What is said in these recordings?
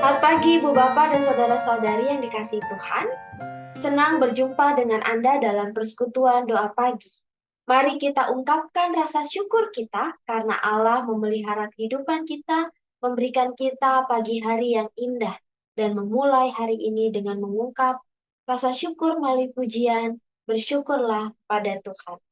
Selamat pagi Ibu Bapak dan saudara-saudari yang dikasihi Tuhan. Senang berjumpa dengan Anda dalam persekutuan doa pagi. Mari kita ungkapkan rasa syukur kita karena Allah memelihara kehidupan kita, memberikan kita pagi hari yang indah, dan memulai hari ini dengan mengungkap rasa syukur melalui pujian, bersyukurlah pada Tuhan.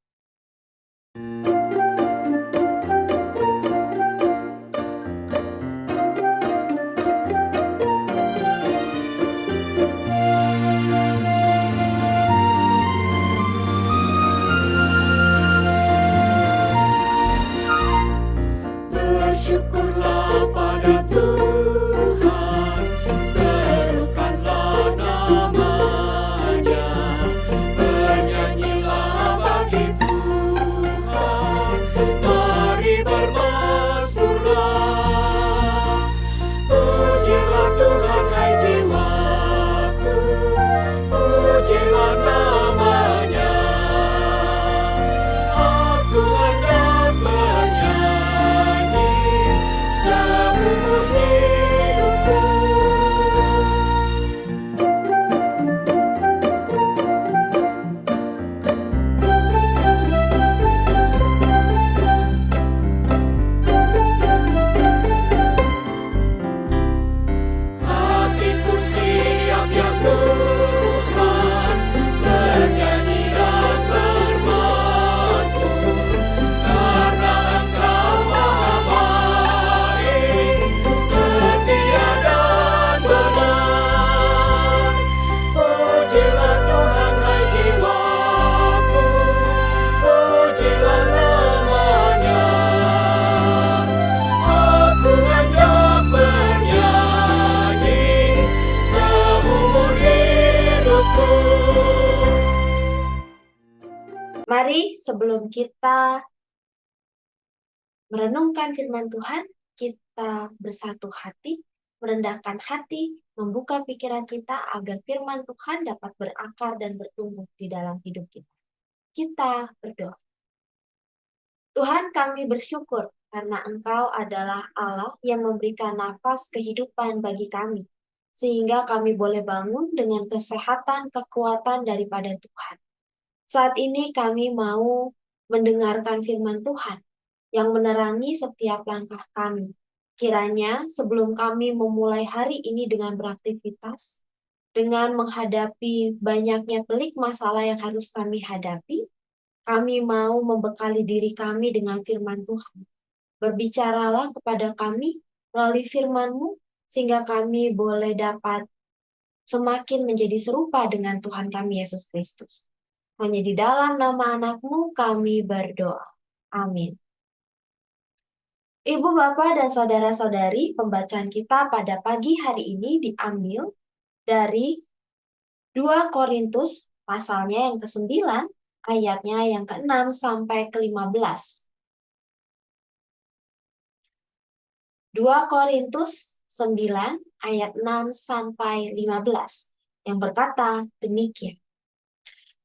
Bersyukurlah pada Tuhan, serukanlah namanya, bernyanyilah bagi Tuhan, mari bermazmurlah. Pujilah Tuhan hai jiwaku, pujilah namanya. Aku hendak bernyanyi seumur hidupku. Hatiku siap ya Tuhan, bernyanyi dan bermazmur, karena Engkau Maha baik, setia dan benar. Pujilah Tuhan hai jiwaku, pujilah namanya. Aku hendak bernyanyi seumur hidupku. Mari sebelum kita merenungkan firman Tuhan, kita bersatu hati, merendahkan hati, membuka pikiran kita agar firman Tuhan dapat berakar dan bertumbuh di dalam hidup kita. Kita berdoa. Tuhan, kami bersyukur karena Engkau adalah Allah yang memberikan nafas kehidupan bagi kami, sehingga kami boleh bangun dengan kesehatan, kekuatan daripada Tuhan. Saat ini kami mau mendengarkan firman Tuhan yang menerangi setiap langkah kami. Kiranya sebelum kami memulai hari ini dengan beraktivitas, dengan menghadapi banyaknya pelik masalah yang harus kami hadapi, kami mau membekali diri kami dengan firman Tuhan. Berbicaralah kepada kami melalui firman-Mu, sehingga kami boleh dapat semakin menjadi serupa dengan Tuhan kami Yesus Kristus. Hanya di dalam nama anak-Mu kami berdoa. Amin. Ibu, Bapak, dan saudara-saudari, pembacaan kita pada pagi hari ini diambil dari 2 Korintus pasalnya yang ke-9, ayatnya yang ke-6 sampai ke-15. 2 Korintus 9 ayat 6 sampai 15 yang berkata demikian.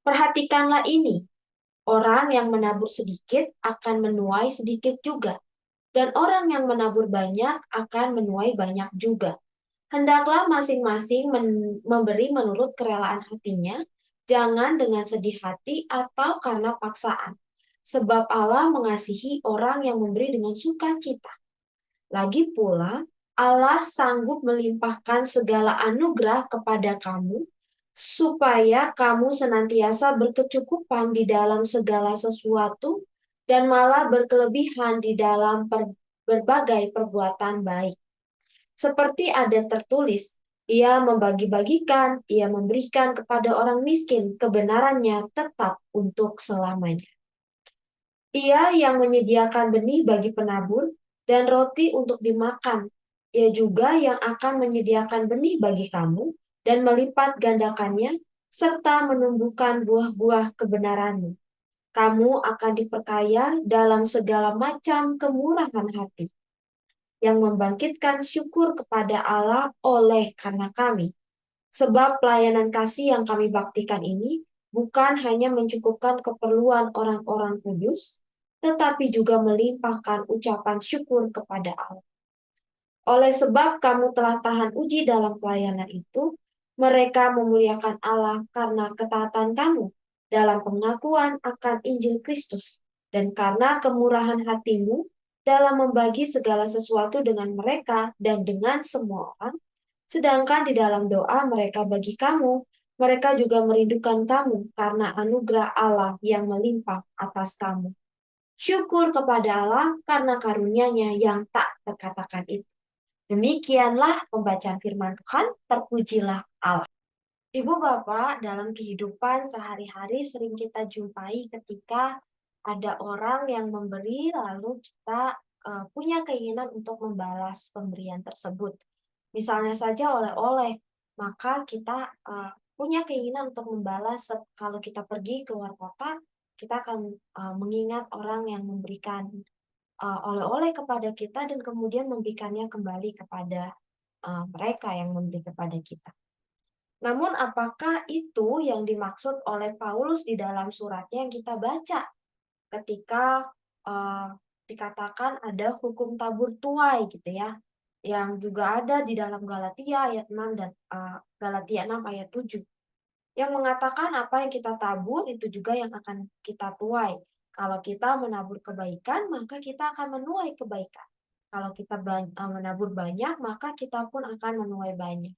Perhatikanlah ini, orang yang menabur sedikit akan menuai sedikit juga, dan orang yang menabur banyak akan menuai banyak juga. Hendaklah masing-masing memberi menurut kerelaan hatinya, jangan dengan sedih hati atau karena paksaan. Sebab Allah mengasihi orang yang memberi dengan sukacita. Lagi pula, Allah sanggup melimpahkan segala anugerah kepada kamu, supaya kamu senantiasa berkecukupan di dalam segala sesuatu, dan malah berkelebihan di dalam berbagai perbuatan baik. Seperti ada tertulis, ia membagi-bagikan, ia memberikan kepada orang miskin, kebenarannya tetap untuk selamanya. Ia yang menyediakan benih bagi penabur dan roti untuk dimakan. Ia juga yang akan menyediakan benih bagi kamu dan melipat gandakannya, serta menumbuhkan buah-buah kebenaranmu. Kamu akan diperkaya dalam segala macam kemurahan hati, yang membangkitkan syukur kepada Allah oleh karena kami. Sebab pelayanan kasih yang kami baktikan ini bukan hanya mencukupkan keperluan orang-orang kudus, tetapi juga melimpahkan ucapan syukur kepada Allah. Oleh sebab kamu telah tahan uji dalam pelayanan itu, mereka memuliakan Allah karena ketaatan kamu dalam pengakuan akan Injil Kristus, dan karena kemurahan hatimu dalam membagi segala sesuatu dengan mereka dan dengan semua orang. Sedangkan di dalam doa mereka bagi kamu, mereka juga merindukan kamu karena anugerah Allah yang melimpah atas kamu. Syukur kepada Allah karena karunia-Nya yang tak terkatakan itu. Demikianlah pembacaan firman Tuhan, terpujilah Allah. Ibu Bapak, dalam kehidupan sehari-hari sering kita jumpai ketika ada orang yang memberi lalu kita punya keinginan untuk membalas pemberian tersebut. Misalnya saja oleh-oleh, maka kita punya keinginan untuk membalas kalau kita pergi keluar kota, kita akan mengingat orang yang memberikan oleh-oleh kepada kita dan kemudian memberikannya kembali kepada mereka yang memberi kepada kita. Namun apakah itu yang dimaksud oleh Paulus di dalam suratnya yang kita baca ketika dikatakan ada hukum tabur tuai gitu ya, yang juga ada di dalam Galatia ayat 6 dan Galatia 6 ayat 7 yang mengatakan apa yang kita tabur itu juga yang akan kita tuai. Kalau kita menabur kebaikan, maka kita akan menuai kebaikan. Kalau kita menabur banyak, maka kita pun akan menuai banyak.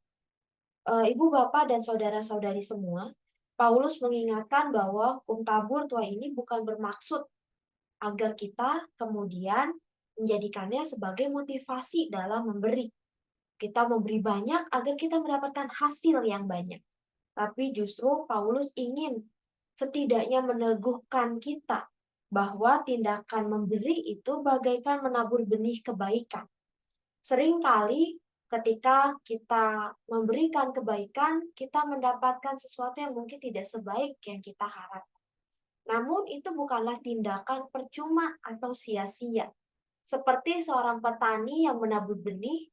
Ibu, Bapak, dan saudara-saudari semua, Paulus mengingatkan bahwa hukum tabur tuai ini bukan bermaksud agar kita kemudian menjadikannya sebagai motivasi dalam memberi. Kita memberi banyak agar kita mendapatkan hasil yang banyak. Tapi justru Paulus ingin setidaknya meneguhkan kita bahwa tindakan memberi itu bagaikan menabur benih kebaikan. Seringkali ketika kita memberikan kebaikan, kita mendapatkan sesuatu yang mungkin tidak sebaik yang kita harapkan. Namun itu bukanlah tindakan percuma atau sia-sia. Seperti seorang petani yang menabur benih,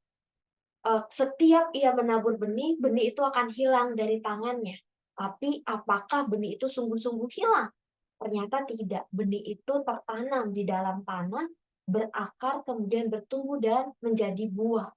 setiap ia menabur benih, benih itu akan hilang dari tangannya. Tapi apakah benih itu sungguh-sungguh hilang? Ternyata tidak. Benih itu tertanam di dalam tanah, berakar, kemudian bertumbuh dan menjadi buah,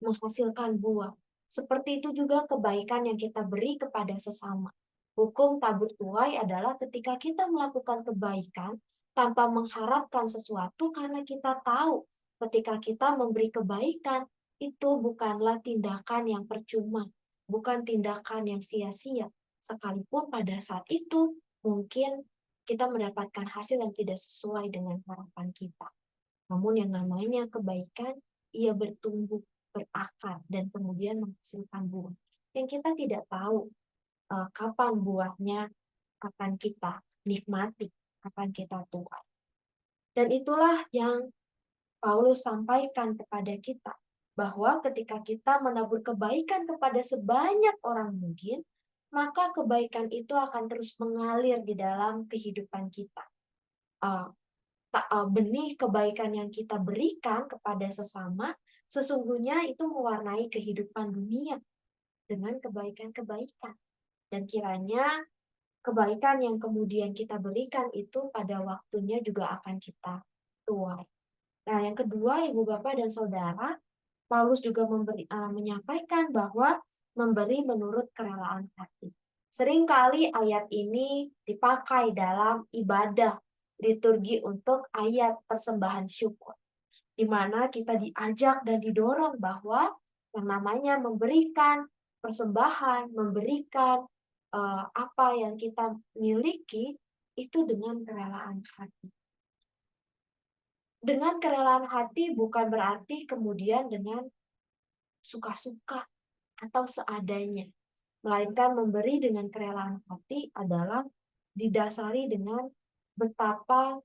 menghasilkan buah. Seperti itu juga kebaikan yang kita beri kepada sesama. Hukum tabur tuai adalah ketika kita melakukan kebaikan tanpa mengharapkan sesuatu karena kita tahu ketika kita memberi kebaikan itu bukanlah tindakan yang percuma, bukan tindakan yang sia-sia. Sekalipun pada saat itu mungkin kita mendapatkan hasil yang tidak sesuai dengan harapan kita. Namun yang namanya kebaikan, ia bertumbuh, berakar, dan kemudian menghasilkan buah. Yang kita tidak tahu kapan buahnya akan kita nikmati, akan kita tuai. Dan itulah yang Paulus sampaikan kepada kita, bahwa ketika kita menabur kebaikan kepada sebanyak orang mungkin, maka kebaikan itu akan terus mengalir di dalam kehidupan kita. Benih kebaikan yang kita berikan kepada sesama, sesungguhnya itu mewarnai kehidupan dunia dengan kebaikan-kebaikan. Dan kiranya kebaikan yang kemudian kita berikan itu pada waktunya juga akan kita tuai. Nah, yang kedua, Ibu, Bapak, dan Saudara, Paulus juga menyampaikan bahwa memberi menurut kerelaan hati. Seringkali ayat ini dipakai dalam ibadah liturgi untuk ayat persembahan syukur, di mana kita diajak dan didorong bahwa yang namanya memberikan persembahan, memberikan apa yang kita miliki itu dengan kerelaan hati. Dengan kerelaan hati bukan berarti kemudian dengan suka-suka atau seadanya, melainkan memberi dengan kerelaan hati adalah didasari dengan betapa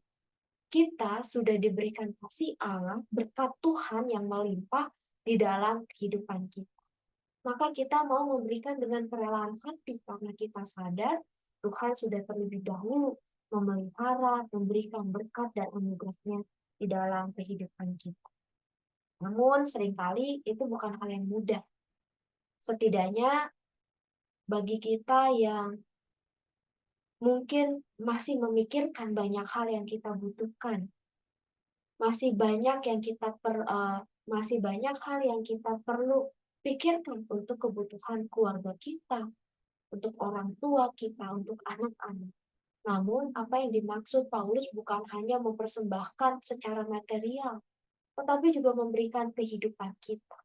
kita sudah diberikan kasih Allah, berkat Tuhan yang melimpah di dalam kehidupan kita. Maka kita mau memberikan dengan kerelaan hati karena kita sadar Tuhan sudah terlebih dahulu memelihara, memberikan berkat dan anugerahnya di dalam kehidupan kita. Namun seringkali itu bukan hal yang mudah. Setidaknya bagi kita yang mungkin masih memikirkan banyak hal yang kita butuhkan, Masih banyak yang masih banyak hal yang kita perlu pikirkan untuk kebutuhan keluarga kita, untuk orang tua kita, untuk anak-anak. Namun, apa yang dimaksud Paulus bukan hanya mempersembahkan secara material, tetapi juga memberikan kehidupan kita.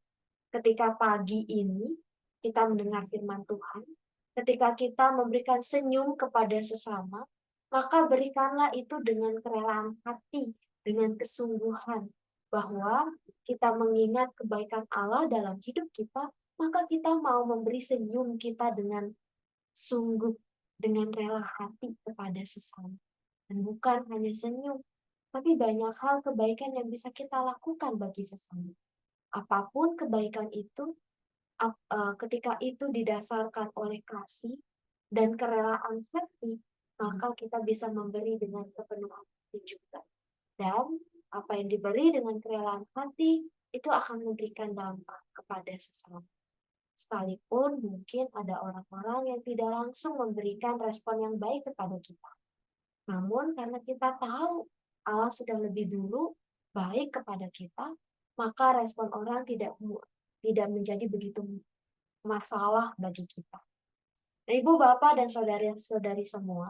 Ketika pagi ini kita mendengar firman Tuhan, ketika kita memberikan senyum kepada sesama, maka berikanlah itu dengan kerelaan hati, dengan kesungguhan, bahwa kita mengingat kebaikan Allah dalam hidup kita, maka kita mau memberi senyum kita dengan sungguh, dengan rela hati kepada sesama. Dan bukan hanya senyum, tapi banyak hal kebaikan yang bisa kita lakukan bagi sesama. Apapun kebaikan itu, ketika itu didasarkan oleh kasih dan kerelaan hati, maka kita bisa memberi dengan kepenuhan hati juga. Dan apa yang diberi dengan kerelaan hati, itu akan memberikan dampak kepada sesama. Sekalipun mungkin ada orang-orang yang tidak langsung memberikan respon yang baik kepada kita. Namun karena kita tahu Allah sudah lebih dulu baik kepada kita, maka respon orang tidak menjadi begitu masalah bagi kita. Nah, Ibu, Bapak, dan saudari-saudari semua,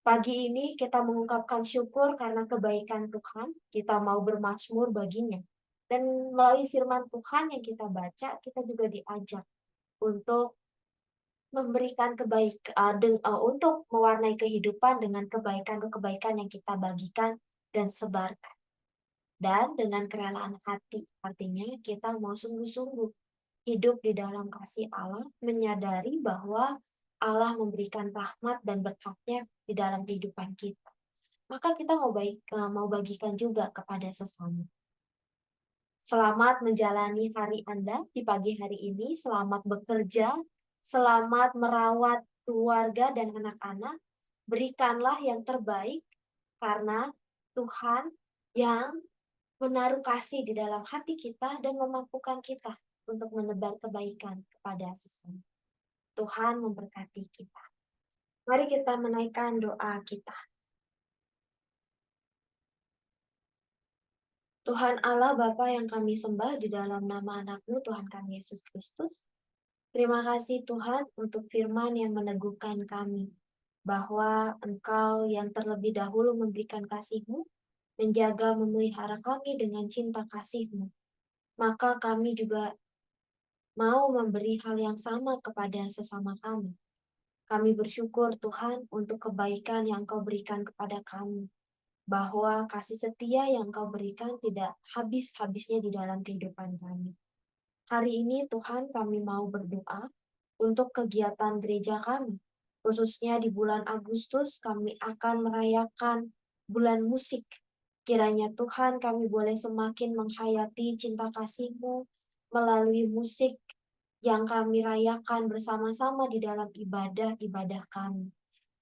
pagi ini kita mengungkapkan syukur karena kebaikan Tuhan, kita mau bermazmur baginya. Dan melalui firman Tuhan yang kita baca, kita juga diajak untuk memberikan untuk mewarnai kehidupan dengan kebaikan-kebaikan yang kita bagikan dan sebarkan. Dan dengan kerelaan hati, artinya kita mau sungguh-sungguh hidup di dalam kasih Allah, menyadari bahwa Allah memberikan rahmat dan berkat-Nya di dalam kehidupan kita. Maka kita mau bagikan juga kepada sesama. Selamat menjalani hari Anda di pagi hari ini, selamat bekerja, selamat merawat keluarga dan anak-anak. Berikanlah yang terbaik karena Tuhan yang menaruh kasih di dalam hati kita dan memampukan kita untuk menebar kebaikan kepada sesama. Tuhan memberkati kita. Mari kita menaikkan doa kita. Tuhan Allah Bapa yang kami sembah di dalam nama anak-Mu Tuhan kami Yesus Kristus. Terima kasih Tuhan untuk firman yang meneguhkan kami, bahwa Engkau yang terlebih dahulu memberikan kasih-Mu, menjaga memelihara kami dengan cinta kasih-Mu. Maka kami juga mau memberi hal yang sama kepada sesama kami. Kami bersyukur Tuhan untuk kebaikan yang Engkau berikan kepada kami, bahwa kasih setia yang Engkau berikan tidak habis-habisnya di dalam kehidupan kami. Hari ini Tuhan kami mau berdoa untuk kegiatan gereja kami. Khususnya di bulan Agustus kami akan merayakan bulan musik. Kiranya Tuhan kami boleh semakin menghayati cinta kasih-Mu melalui musik yang kami rayakan bersama-sama di dalam ibadah-ibadah kami.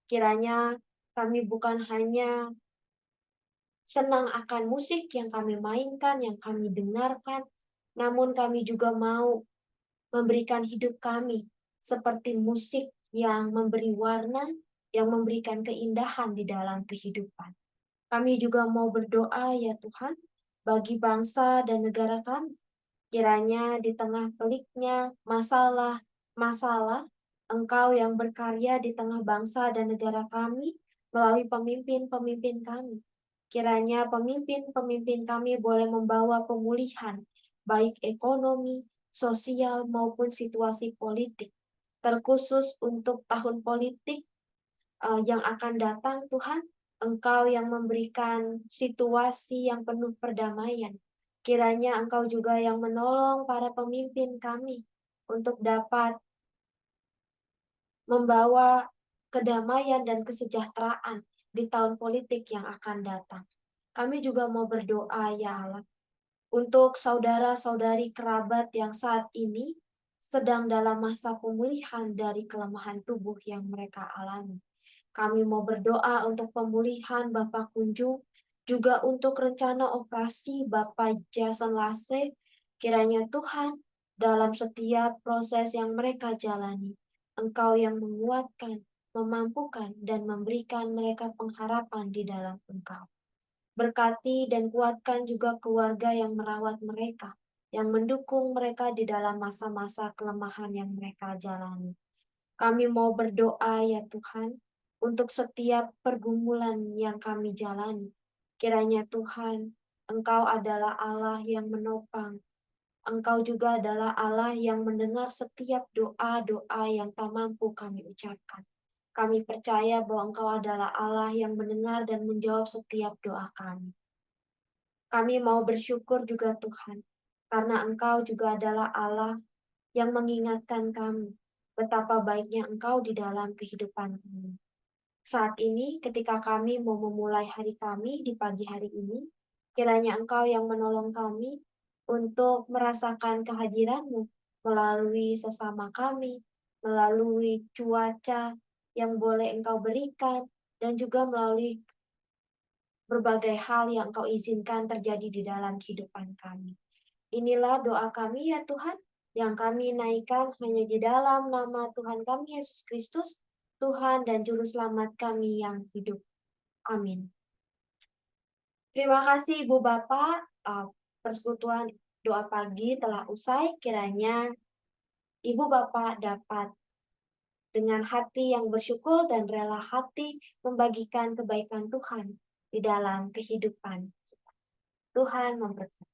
Kiranya kami bukan hanya senang akan musik yang kami mainkan, yang kami dengarkan, namun kami juga mau memberikan hidup kami seperti musik yang memberi warna, yang memberikan keindahan di dalam kehidupan. Kami juga mau berdoa ya Tuhan, bagi bangsa dan negara kami. Kiranya di tengah peliknya masalah, Engkau yang berkarya di tengah bangsa dan negara kami melalui pemimpin-pemimpin kami. Kiranya pemimpin-pemimpin kami boleh membawa pemulihan, baik ekonomi, sosial, maupun situasi politik. Terkhusus untuk tahun politik yang akan datang, Tuhan, Engkau yang memberikan situasi yang penuh perdamaian. Kiranya Engkau juga yang menolong para pemimpin kami untuk dapat membawa kedamaian dan kesejahteraan di tahun politik yang akan datang. Kami juga mau berdoa, ya Allah, untuk saudara-saudari kerabat yang saat ini sedang dalam masa pemulihan dari kelemahan tubuh yang mereka alami. Kami mau berdoa untuk pemulihan Bapak Kunjung, juga untuk rencana operasi Bapak Jason Lase. Kiranya Tuhan, dalam setiap proses yang mereka jalani, Engkau yang menguatkan, memampukan, dan memberikan mereka pengharapan di dalam Engkau. Berkati dan kuatkan juga keluarga yang merawat mereka, yang mendukung mereka di dalam masa-masa kelemahan yang mereka jalani. Kami mau berdoa ya Tuhan, untuk setiap pergumulan yang kami jalani. Kiranya Tuhan, Engkau adalah Allah yang menopang. Engkau juga adalah Allah yang mendengar setiap doa-doa yang tak mampu kami ucapkan. Kami percaya bahwa Engkau adalah Allah yang mendengar dan menjawab setiap doa kami. Kami mau bersyukur juga Tuhan, karena Engkau juga adalah Allah yang mengingatkan kami betapa baiknya Engkau di dalam kehidupan kami. Saat ini, ketika kami mau memulai hari kami di pagi hari ini, kiranya Engkau yang menolong kami untuk merasakan kehadiran-Mu melalui sesama kami, melalui cuaca yang boleh Engkau berikan, dan juga melalui berbagai hal yang Engkau izinkan terjadi di dalam kehidupan kami. Inilah doa kami ya Tuhan, yang kami naikkan hanya di dalam nama Tuhan kami Yesus Kristus, Tuhan dan Juru Selamat kami yang hidup. Amin. Terima kasih Ibu Bapak, persekutuan doa pagi telah usai, kiranya Ibu Bapak dapat dengan hati yang bersyukur dan rela hati membagikan kebaikan Tuhan di dalam kehidupan. Tuhan memberkati.